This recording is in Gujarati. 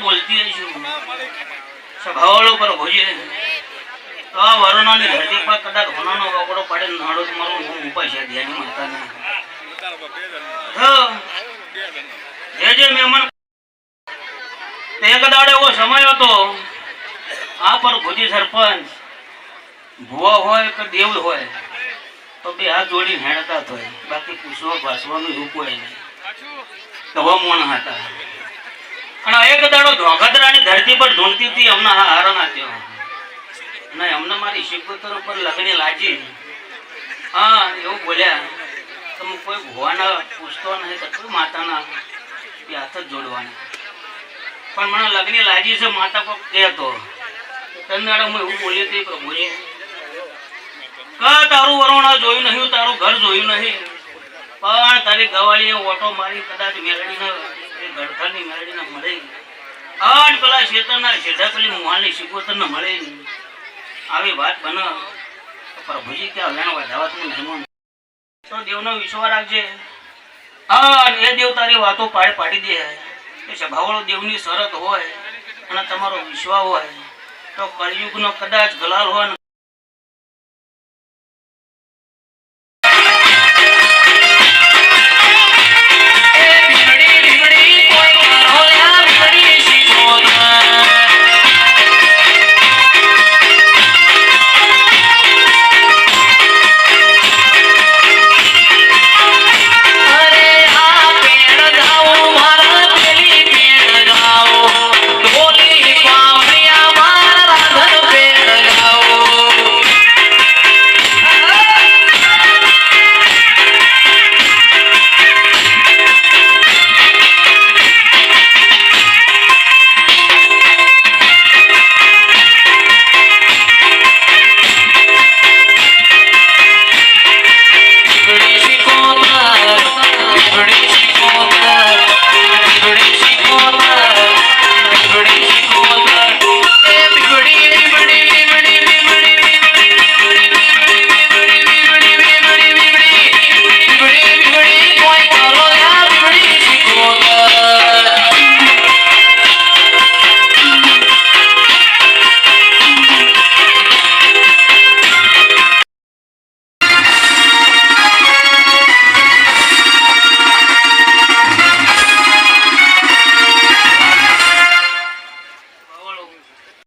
बोलती है सभावलो पर भोजे तो आ वरुणानी धरती पर कदाच होनानो वगड़ो पड़े नाडो मारो હું ઉપાય ધ્યાની માતા ને જે મહેમાન તે કદાડે એવો સમય હતો આ પર ભોજી સરપંચ ભુવા હોય કે દેવ હોય તો બે હાથ જોડી હેડતા થાય બાકી પૂછવા ભાસવાનું એવું કોઈ નહીં તવા મોણ હતા અને એક દાડો ધોગદરાની ધરતી પર ઢૂંઢતી હતી અમને હારણ આપ્યો અને અમને મારી શિકોતર ઉપર લગણી લાજી હા એવું બોલ્યા તમે કોઈ ભુવાના પૂછતો નહીં તો કોઈ માતાના હાથ જ જોડવાના પણ મને લગણી લાજી છે માતા કોક કહેતો તને દાડો હું એવું બોલી હતી પ્રભુજી કા તારું વરોણા જોયું નહીં તારું ઘર જોયું નહીં પણ તારી ગવાળીએ ઓટો મારી કદાચ મેળડીને ગડથાની મેળડીને મળે અને પેલા શેતરના શેઠા પેલી મુહાલની શિકોતરને મળે આવી વાત બને પ્રભુજી ક્યાં વેણ વધાવા તું મહેમાન તો દેવનો વિશ્વાસ રાખજે હા એ દેવ તારી વાતો પાડી દે એ સભાવાળો દેવની શરત હોય અને તમારો વિશ્વાસ હોય તો કળિયુગનો કદાચ ગલાલ હોય